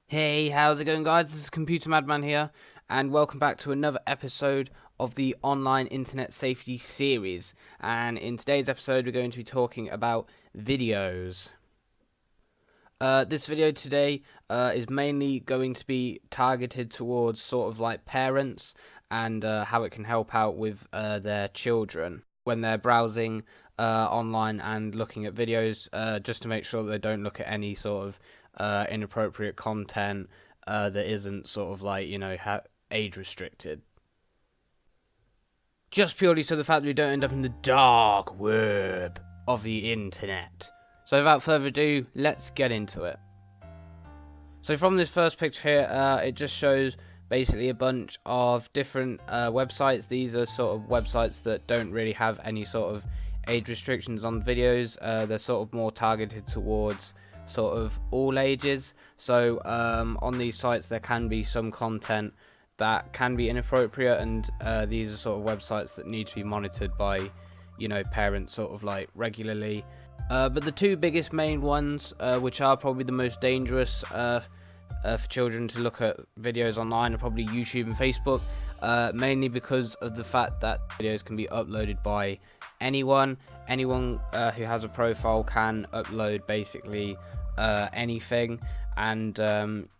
Hey, how's it going, guys? This is ComputerMadMan here, and welcome back to another episode of the online internet safety series. And in today's episode, we're going to be talking about videos. This video today is mainly going to be targeted towards sort of like parents and how it can help out with their children when they're browsing online and looking at videos, just to make sure that they don't look at any sort of inappropriate content that isn't sort of like, age restricted. Just purely so the fact that we don't end up in the dark web of the internet. So without further ado, let's get into it. So from this first picture here, it just shows basically a bunch of different websites. These are sort of websites that don't really have any sort of age restrictions on videos. They're sort of more targeted towards sort of all ages. So on these sites there can be some content that can be inappropriate, and these are sort of websites that need to be monitored by parents sort of like regularly. But the two biggest main ones, which are probably the most dangerous for children to look at videos online, are probably YouTube and Facebook, mainly because of the fact that videos can be uploaded by anyone who has a profile can upload basically anything, and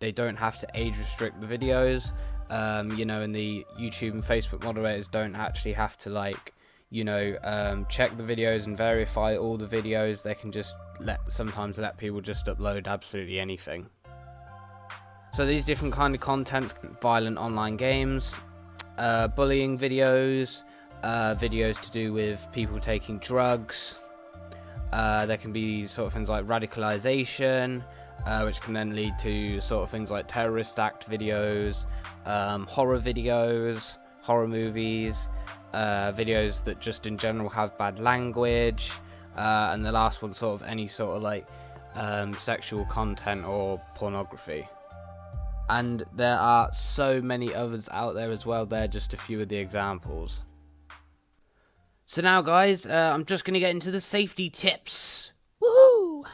they don't have to age restrict the videos. And the YouTube and Facebook moderators don't actually have to check the videos and verify all the videos. They can just sometimes let people just upload absolutely anything. So these different kind of contents: violent online games, bullying videos, videos to do with people taking drugs. There can be sort of things like radicalization, which can then lead to sort of things like terrorist act videos, horror videos, horror movies, videos that just in general have bad language, and the last one, sort of any sort of like sexual content or pornography. And there are so many others out there as well. They're just a few of the examples. So now, guys, I'm just going to get into the safety tips. Woohoo!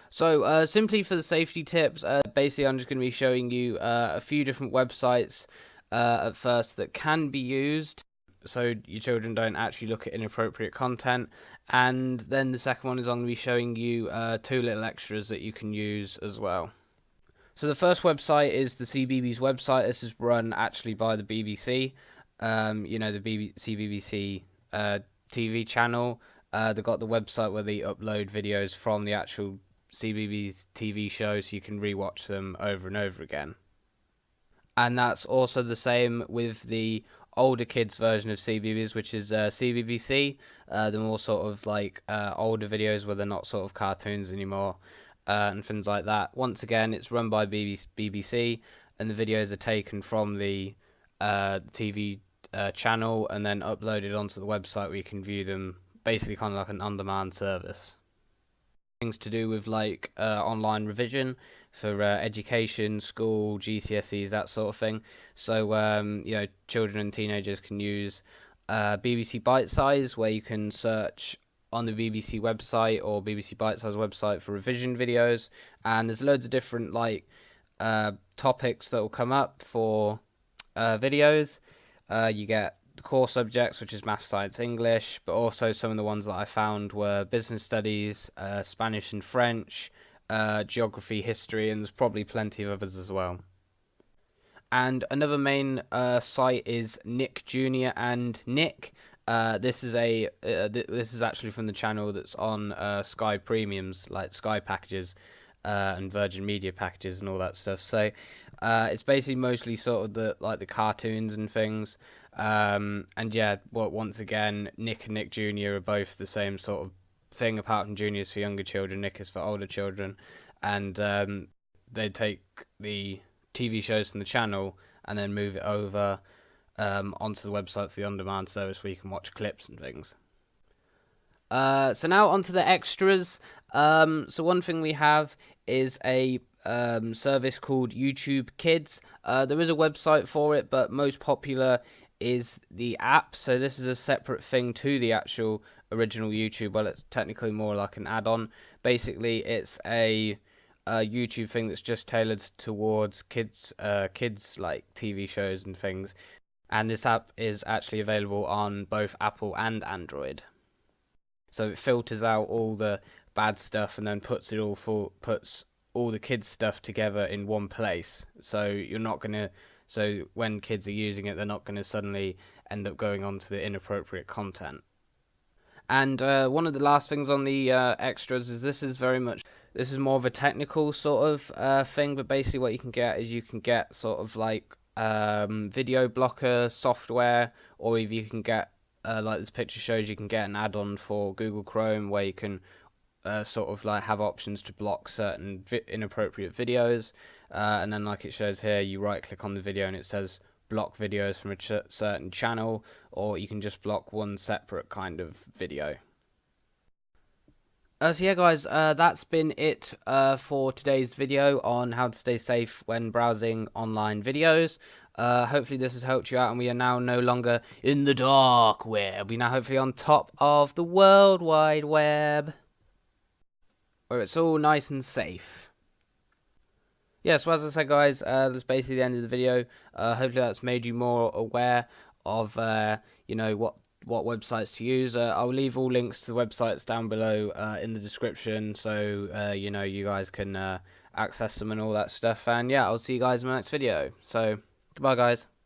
So simply for the safety tips, basically I'm just going to be showing you a few different websites at first that can be used so your children don't actually look at inappropriate content. And then the second one is I'm going to be showing you two little extras that you can use as well. So the first website is the Cbeebies website. This is run actually by the BBC. The CBBC TV channel. They've got the website where they upload videos from the actual CBBC TV show, so you can rewatch them over and over again. And that's also the same with the older kids version of CBeebies, which is CBBC. The more sort of like older videos where they're not sort of cartoons anymore, and things like that. Once again, it's run by BBC, and the videos are taken from the TV channel and then uploaded onto the website where you can view them, basically kind of like an on-demand service. Things to do with like online revision for education, school, GCSEs, that sort of thing. So children and teenagers can use BBC Bitesize, where you can search on the BBC website or BBC Bitesize website for revision videos, and there's loads of different topics that will come up for videos. You get the core subjects, which is math, science, English, but also some of the ones that I found were business studies, Spanish and French, geography, history, and there's probably plenty of others as well. And another main site is Nick Jr. and Nick. This is actually from the channel that's on Sky Premiums, like Sky packages and Virgin Media packages and all that stuff. So it's basically mostly sort of the cartoons and things. And yeah, once again, Nick and Nick Jr. are both the same sort of thing, apart from Junior is for younger children, Nick is for older children, and they take the TV shows from the channel and then move it over onto the website for the on-demand service where you can watch clips and things. So now onto the extras. So one thing we have is a service called YouTube Kids. There is a website for it, but most popular is the app. So this is a separate thing to the actual original YouTube. Well, it's technically more like an add-on. Basically, it's a YouTube thing that's just tailored towards kids, like TV shows and things. And this app is actually available on both Apple and Android. So it filters out all the bad stuff and then puts all the kids stuff together in one place. So you're not gonna. So when kids are using it, they're not gonna suddenly end up going onto the inappropriate content. And one of the last things on the extras is this is more of a technical sort of thing, but basically what you can get is you can get sort of like video blocker software, or if you can get like this picture shows, you can get an add-on for Google Chrome where you can sort of like have options to block certain inappropriate videos, and then like it shows here, you right click on the video and it says block videos from a certain channel, or you can just block one separate kind of video. So yeah guys, that's been it for today's video on how to stay safe when browsing online videos. Hopefully this has helped you out, and we are now no longer in the dark web. We're now hopefully on top of the World Wide Web, where it's all nice and safe. Yeah, so as I said guys, that's basically the end of the video. Hopefully that's made you more aware of you know, what websites to use. I'll leave all links to the websites down below in the description, so you know, you guys can access them and all that stuff. And yeah, I'll see you guys in my next video. So goodbye guys.